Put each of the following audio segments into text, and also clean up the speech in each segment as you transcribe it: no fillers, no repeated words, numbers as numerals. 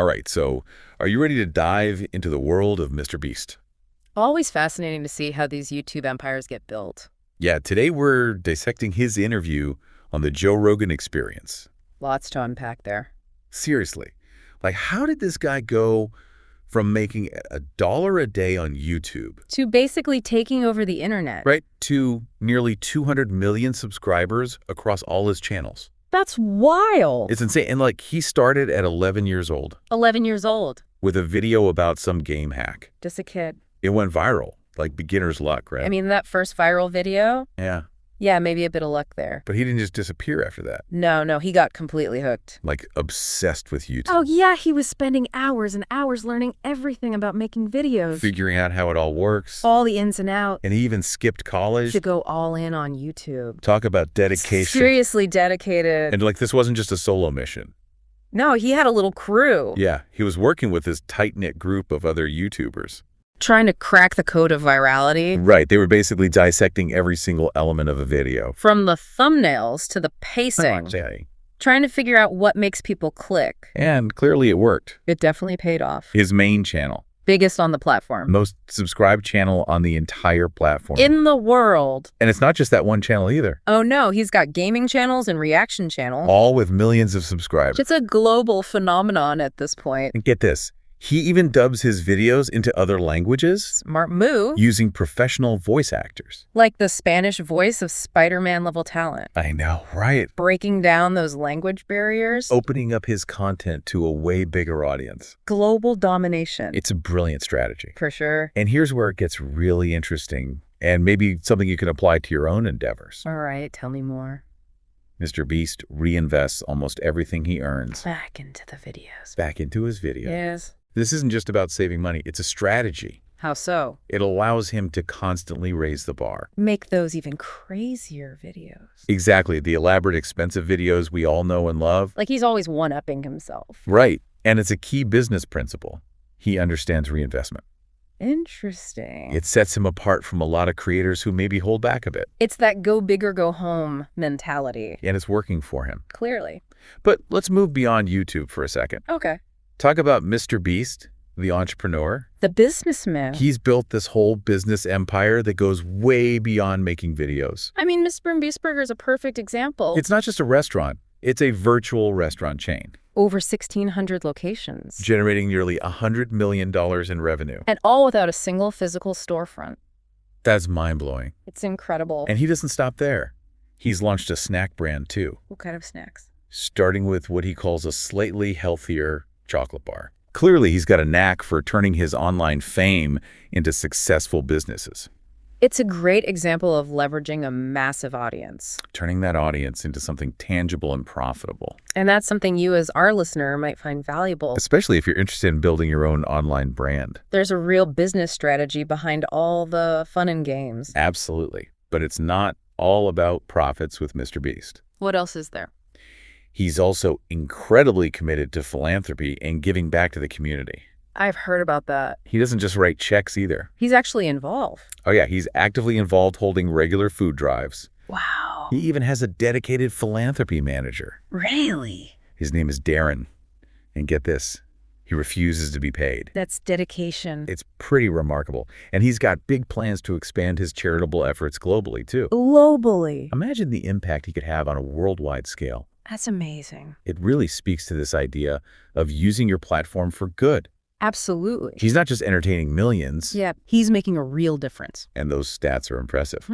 All right, so are you ready to dive into the world of MrBeast? Always fascinating to see how these YouTube empires get built. Yeah, today we're dissecting his interview on the Joe Rogan Experience. Lots to unpack there. Seriously, like how did this guy go from making $1 a day on YouTube, To basically taking over the internet. right, to nearly 200 million subscribers across all his channels? That's wild. It's insane. And like he started at 11 years old 11 years old. with a video about some game hack. Just a kid. It went viral, like beginner's luck, right? I mean, that first viral video, Yeah, maybe a bit of luck there. but he didn't just disappear after that. No, he got completely hooked. Like obsessed with YouTube. Oh, yeah, he was spending hours and hours learning everything about making videos. Figuring out how it all works. All the ins and outs. And he even skipped college. To go all in on YouTube. Talk about dedication. Seriously dedicated. And like this wasn't just a solo mission. No, he had a little crew. Yeah, he was working with this tight-knit group of other YouTubers. Trying to crack the code of virality. Right, they were basically dissecting every single element of a video. From the thumbnails to the pacing. Trying to figure out what makes people click. And clearly it worked. It definitely paid off. His main channel. Biggest on the platform. Most subscribed channel on the entire platform. In the world. And it's not just that one channel either. Oh no, he's got gaming channels and reaction channels. All with millions of subscribers. It's a global phenomenon at this point. And get this, he even dubs his videos into other languages Smart move. using professional voice actors. Like the Spanish voice of Spider-Man level talent. I know, right? Breaking down those language barriers. Opening up his content to a way bigger audience. Global domination. It's a brilliant strategy. For sure. And here's where it gets really interesting and maybe something you can apply to your own endeavors. All right, tell me more. MrBeast reinvests almost everything he earns Back into the videos. back into his videos. Yes. This isn't just about saving money, it's a strategy. How so? It allows him to constantly raise the bar. Make those even crazier videos. Exactly, the elaborate, expensive videos we all know and love. Like he's always one-upping himself. Right, and it's a key business principle. He understands reinvestment. Interesting. It sets him apart from a lot of creators who maybe hold back a bit. It's that go big or go home mentality. And it's working for him. Clearly. But let's move beyond YouTube for a second. Okay. Talk about MrBeast, the entrepreneur. The businessman. He's built this whole business empire that goes way beyond making videos. I mean, MrBeast Burger is a perfect example. It's not just a restaurant. It's a virtual restaurant chain. Over 1,600 locations. Generating nearly $100 million in revenue. And all without a single physical storefront. That's mind-blowing. It's incredible. And he doesn't stop there. He's launched a snack brand too. What kind of snacks? Starting with what he calls a slightly healthier chocolate bar. Clearly, he's got a knack for turning his online fame into successful businesses. It's a great example of leveraging a massive audience. Turning that audience into something tangible and profitable. And that's something you as our listener might find valuable. Especially if you're interested in building your own online brand. There's a real business strategy behind all the fun and games. Absolutely. But it's not all about profits with MrBeast. What else is there? He's also incredibly committed to philanthropy and giving back to the community. I've heard about that. He doesn't just write checks either. He's actually involved. Oh yeah, he's actively involved holding regular food drives. Wow. He even has a dedicated philanthropy manager. Really? His name is Darren. And get this, he refuses to be paid. That's dedication. It's pretty remarkable. And he's got big plans to expand his charitable efforts globally too. Globally. Imagine the impact he could have on a worldwide scale. That's amazing. It really speaks to this idea of using your platform for good. Absolutely. He's not just entertaining millions. Yeah, he's making a real difference. And those stats are impressive.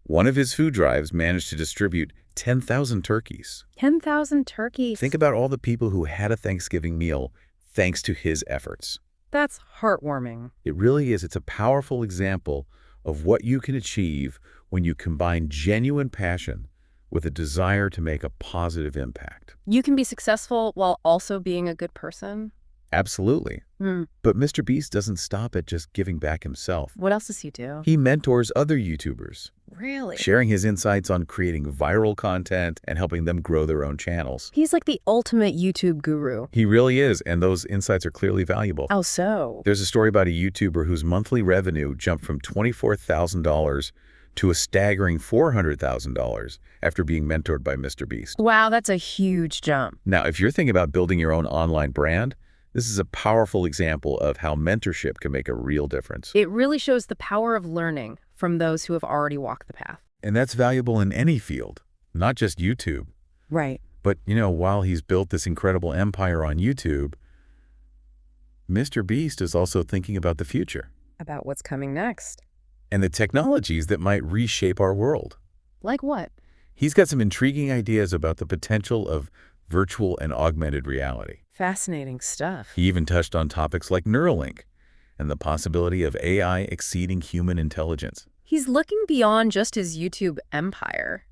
One of his food drives managed to distribute 10,000 turkeys. 10,000 turkeys. Think about all the people who had a Thanksgiving meal thanks to his efforts. That's heartwarming. It really is. It's a powerful example of what you can achieve when you combine genuine passion with a desire to make a positive impact. You can be successful while also being a good person. Absolutely. But MrBeast doesn't stop at just giving back himself. What else does he do? He mentors other YouTubers, Really? sharing his insights on creating viral content and helping them grow their own channels. He's like the ultimate YouTube guru. He really is, and those insights are clearly valuable. How so? There's a story about a YouTuber whose monthly revenue jumped from $24,000 to a staggering $400,000 after being mentored by MrBeast. Wow, that's a huge jump. Now, if you're thinking about building your own online brand, This is a powerful example of how mentorship can make a real difference. It really shows the power of learning from those who have already walked the path. And that's valuable in any field, not just YouTube. Right. But, while he's built this incredible empire on YouTube, MrBeast is also thinking about the future. About what's coming next. And the technologies that might reshape our world. Like what? He's got some intriguing ideas about the potential of virtual and augmented reality. Fascinating stuff. He even touched on topics like Neuralink and the possibility of AI exceeding human intelligence. He's looking beyond just his YouTube empire.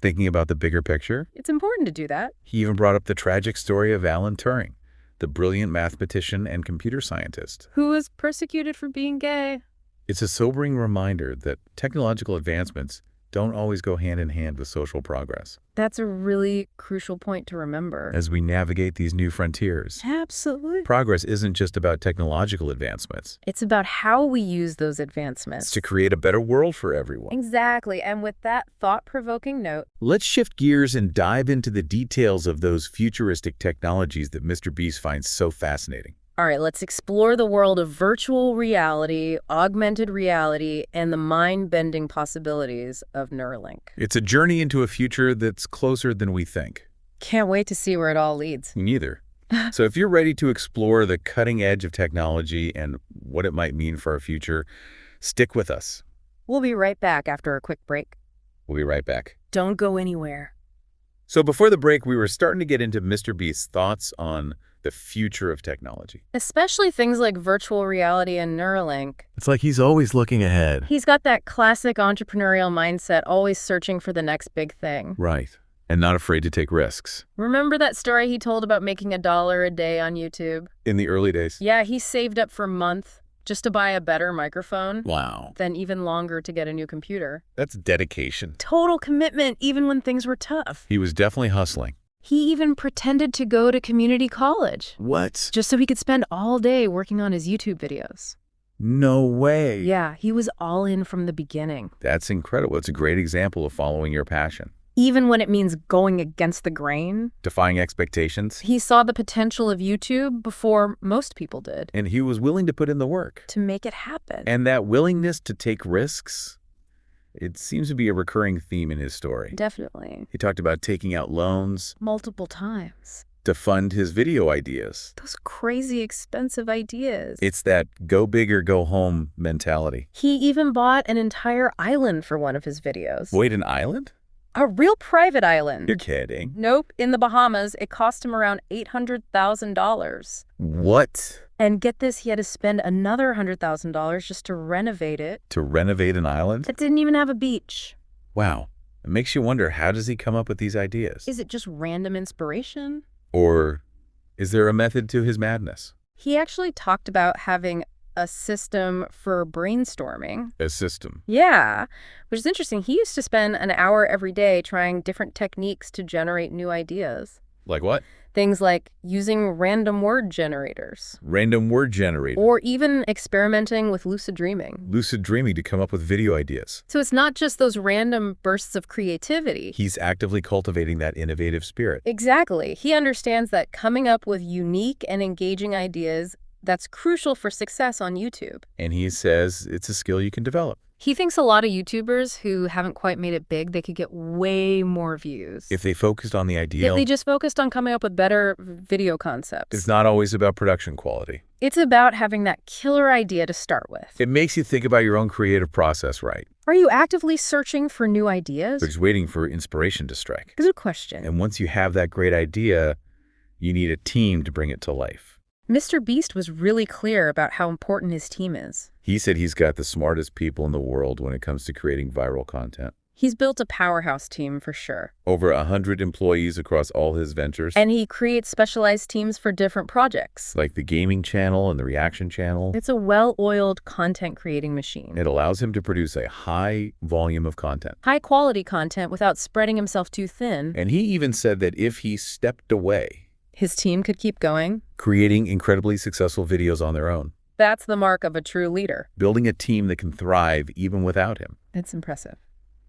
Thinking about the bigger picture? It's important to do that. He even brought up the tragic story of Alan Turing, the brilliant mathematician and computer scientist. Who was persecuted for being gay. It's a sobering reminder that technological advancements don't always go hand in hand with social progress. That's a really crucial point to remember. As we navigate these new frontiers, Absolutely. progress isn't just about technological advancements. It's about how we use those advancements. It's to create a better world for everyone. Exactly. And with that thought-provoking note, let's shift gears and dive into the details of those futuristic technologies that MrBeast finds so fascinating. all right, let's explore the world of virtual reality, augmented reality, and the mind-bending possibilities of Neuralink. It's a journey into a future that's closer than we think. Can't wait to see where it all leads. Me neither. So if you're ready to explore the cutting edge of technology and what it might mean for our future, stick with us. We'll be right back after a quick break. We'll be right back. Don't go anywhere. So before the break, we were starting to get into MrBeast's thoughts on the future of technology. Especially things like virtual reality and Neuralink. It's like he's always looking ahead. He's got that classic entrepreneurial mindset, always searching for the next big thing. Right. And not afraid to take risks. Remember that story he told about making $1 a day on YouTube? In the early days. Yeah, he saved up for a month just to buy a better microphone. Wow. Then even longer to get a new computer. That's dedication. Total commitment, even when things were tough. He was definitely hustling. He even pretended to go to community college. What? Just so he could spend all day working on his YouTube videos. No way. Yeah, he was all in from the beginning. That's incredible. It's a great example of following your passion. Even when it means going against the grain. Defying expectations. He saw the potential of YouTube before most people did. And he was willing to put in the work. To make it happen. And that willingness to take risks, it seems to be a recurring theme in his story. Definitely. He talked about taking out loans. Multiple times. To fund his video ideas. Those crazy expensive ideas. It's that go big or go home mentality. He even bought an entire island for one of his videos. Wait, an island? A real private island. You're kidding. Nope, in the Bahamas. It cost him around $800,000. What? And get this, he had to spend another $100,000 just to renovate it. To renovate an island? That didn't even have a beach. Wow. It makes you wonder, how does he come up with these ideas? Is it just random inspiration? Or is there a method to his madness? He actually talked about having a system for brainstorming. A system? Yeah, which is interesting. He used to spend an hour every day trying different techniques to generate new ideas. Like what? Things like using random word generators. Random word generator. Or even experimenting with lucid dreaming. Lucid dreaming to come up with video ideas. So it's not just those random bursts of creativity. He's actively cultivating that innovative spirit. Exactly. He understands that coming up with unique and engaging ideas, that's crucial for success on YouTube. And he says it's a skill you can develop. He thinks a lot of YouTubers who haven't quite made it big, they could get way more views. If they focused on the ideal. They just focused on coming up with better video concepts. It's not always about production quality. It's about having that killer idea to start with. It makes you think about your own creative process, right? Are you actively searching for new ideas? Or just waiting for inspiration to strike? Good question. And once you have that great idea, you need a team to bring it to life. MrBeast was really clear about how important his team is. He said he's got the smartest people in the world when it comes to creating viral content. He's built a powerhouse team for sure. Over 100 employees across all his ventures. And he creates specialized teams for different projects. Like the gaming channel and the reaction channel. It's a well-oiled content creating machine. It allows him to produce a high volume of content. High quality content without spreading himself too thin. And he even said that if he stepped away, his team could keep going. Creating incredibly successful videos on their own. That's the mark of a true leader. Building a team that can thrive even without him. It's impressive.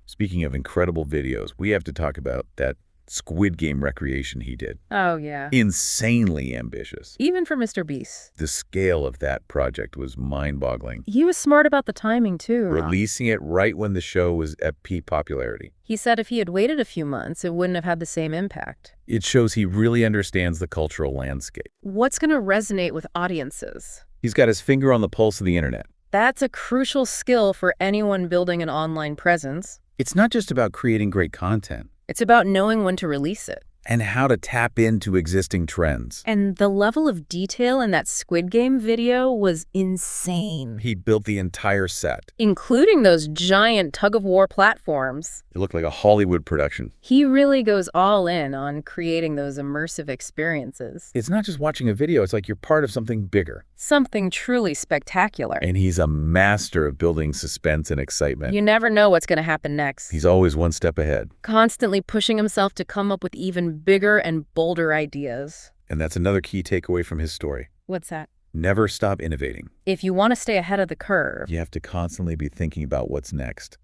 Speaking of incredible videos, we have to talk about that Squid Game recreation he did. Oh, yeah. Insanely ambitious. Even for MrBeast. The scale of that project was mind-boggling. He was smart about the timing, too. Releasing it right when the show was at peak popularity. He said if he had waited a few months, it wouldn't have had the same impact. It shows he really understands the cultural landscape. What's going to resonate with audiences? He's got his finger on the pulse of the internet. That's a crucial skill for anyone building an online presence. It's not just about creating great content. It's about knowing when to release it. And how to tap into existing trends. And the level of detail in that Squid Game video was insane. He built the entire set. Including those giant tug-of-war platforms. It looked like a Hollywood production. He really goes all in on creating those immersive experiences. It's not just watching a video, it's like you're part of something bigger. Something truly spectacular. And he's a master of building suspense and excitement. You never know what's going to happen next. He's always one step ahead. Constantly pushing himself to come up with even bigger and bolder ideas. And that's another key takeaway from his story. What's that? Never stop innovating. If you want to stay ahead of the curve. You have to constantly be thinking about what's next.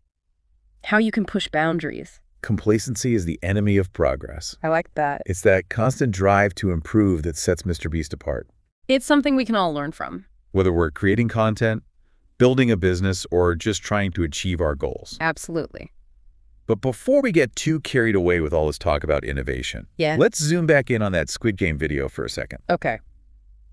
How you can push boundaries. Complacency is the enemy of progress. I like that. It's that constant drive to improve that sets MrBeast apart. It's something we can all learn from. Whether we're creating content, building a business, or just trying to achieve our goals. Absolutely. But before we get too carried away with all this talk about innovation, let's zoom back in on that Squid Game video for a second. Okay.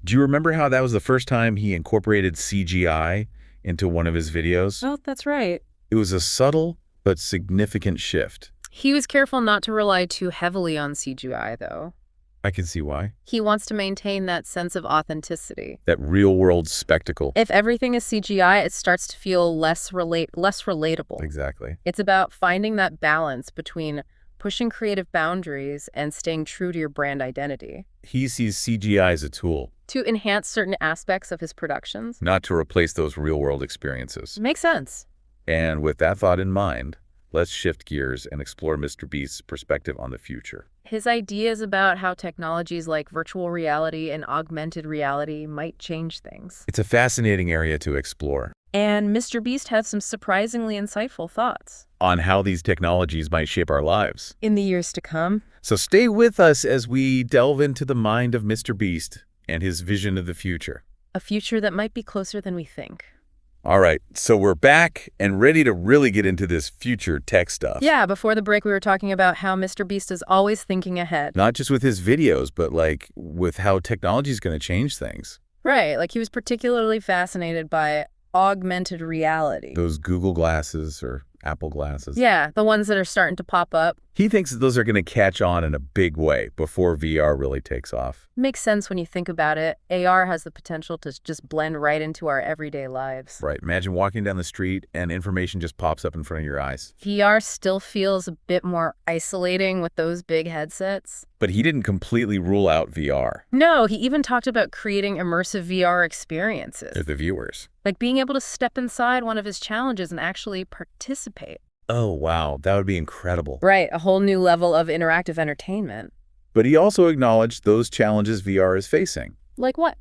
Do you remember how that was the first time he incorporated CGI into one of his videos? Oh, that's right. It was a subtle but significant shift. He was careful not to rely too heavily on CGI, though. I can see why. He wants to maintain that sense of authenticity. That real-world spectacle. If everything is CGI, it starts to feel less relatable. Exactly. It's about finding that balance between pushing creative boundaries and staying true to your brand identity. He sees CGI as a tool. To enhance certain aspects of his productions. Not to replace those real-world experiences. Makes sense. And with that thought in mind, let's shift gears and explore MrBeast's perspective on the future. His ideas about how technologies like virtual reality and augmented reality might change things. It's a fascinating area to explore. And MrBeast has some surprisingly insightful thoughts. On how these technologies might shape our lives. In the years to come. So stay with us as we delve into the mind of MrBeast and his vision of the future. A future that might be closer than we think. All right, so we're back and ready to really get into this future tech stuff. Yeah, before the break we were talking about how MrBeast is always thinking ahead. Not just with his videos, but like with how technology is going to change things. Right, like he was particularly fascinated by augmented reality. Those Google glasses or Apple glasses. Yeah, the ones that are starting to pop up. He thinks that those are going to catch on in a big way before VR really takes off. Makes sense when you think about it. AR has the potential to just blend right into our everyday lives. Right. Imagine walking down the street and information just pops up in front of your eyes. VR still feels a bit more isolating with those big headsets. But he didn't completely rule out VR. No, he even talked about creating immersive VR experiences. For the viewers. Like being able to step inside one of his challenges and actually participate. Oh, wow. That would be incredible. Right. A whole new level of interactive entertainment. But he also acknowledged those challenges VR is facing. Like what?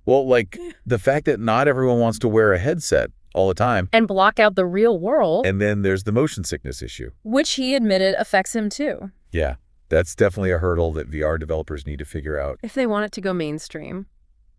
Well, like the fact that not everyone wants to wear a headset all the time. And block out the real world. And then there's the motion sickness issue. Which he admitted affects him too. Yeah, that's definitely a hurdle that VR developers need to figure out. If they want it to go mainstream.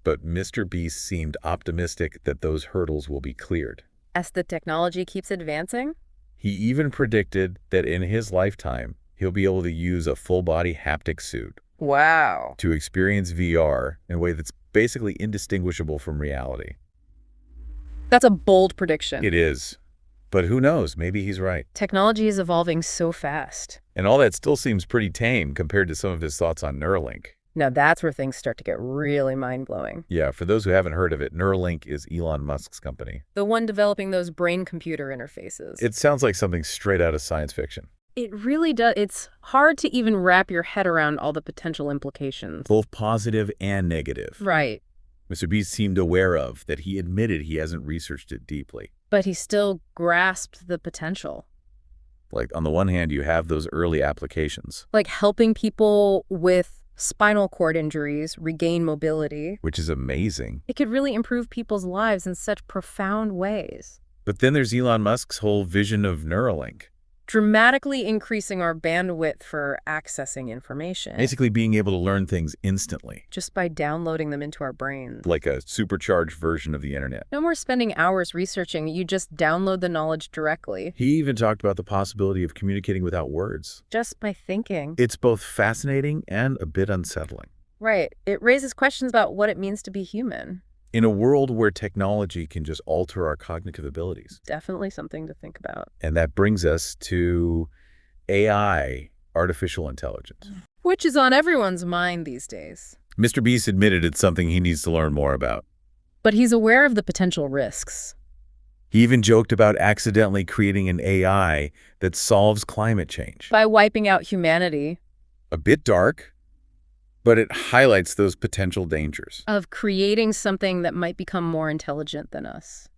But MrBeast seemed optimistic that those hurdles will be cleared. As the technology keeps advancing? He even predicted that in his lifetime, he'll be able to use a full-body haptic suit. Wow. To experience VR in a way that's basically indistinguishable from reality. That's a bold prediction. It is. But who knows? Maybe he's right. Technology is evolving so fast. And all that still seems pretty tame compared to some of his thoughts on Neuralink. Now that's where things start to get really mind-blowing. Yeah, for those who haven't heard of it, Neuralink is Elon Musk's company. The one developing those brain-computer interfaces. It sounds like something straight out of science fiction. It really does. It's hard to even wrap your head around all the potential implications. Both positive and negative. Right. MrBeast seemed aware of that. He admitted he hasn't researched it deeply. But he still grasped the potential. Like, on the one hand, you have those early applications. Like helping people with spinal cord injuries regain mobility. Which is amazing. It could really improve people's lives in such profound ways. But then there's Elon Musk's whole vision of Neuralink. dramatically increasing our bandwidth for accessing information. Basically being able to learn things instantly, Just by downloading them into our brains. like a supercharged version of the internet. No more spending hours researching, you just download the knowledge directly. He even talked about the possibility of communicating without words. Just by thinking. It's both fascinating and a bit unsettling. Right. It raises questions about what it means to be human. In a world where technology can just alter our cognitive abilities. Definitely something to think about. And that brings us to AI, artificial intelligence. Which is on everyone's mind these days. MrBeast admitted it's something he needs to learn more about. But he's aware of the potential risks. He even joked about accidentally creating an AI that solves climate change. By wiping out humanity. A bit dark, but it highlights those potential dangers. Of creating something that might become more intelligent than us.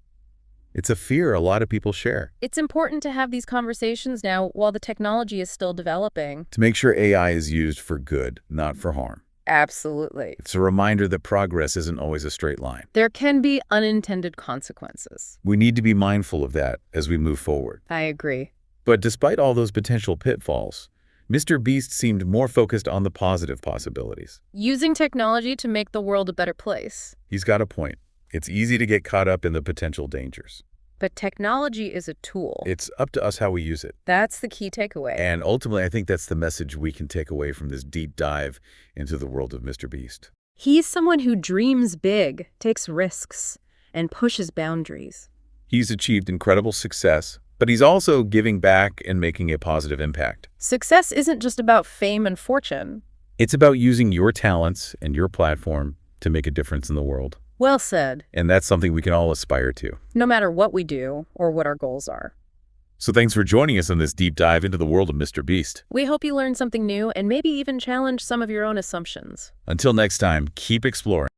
It's a fear a lot of people share. It's important to have these conversations now while the technology is still developing. To make sure AI is used for good, not for harm. Absolutely. It's a reminder that progress isn't always a straight line. There can be unintended consequences. We need to be mindful of that as we move forward. I agree. But despite all those potential pitfalls, MrBeast seemed more focused on the positive possibilities. Using technology to make the world a better place. He's got a point. It's easy to get caught up in the potential dangers. But technology is a tool. It's up to us how we use it. That's the key takeaway. And ultimately, I think that's the message we can take away from this deep dive into the world of MrBeast. He's someone who dreams big, takes risks, and pushes boundaries. He's achieved incredible success, but he's also giving back and making a positive impact. Success isn't just about fame and fortune. It's about using your talents and your platform to make a difference in the world. Well said. And that's something we can all aspire to. No matter what we do or what our goals are. So thanks for joining us on this deep dive into the world of MrBeast. We hope you learned something new and maybe even challenge some of your own assumptions. Until next time, keep exploring.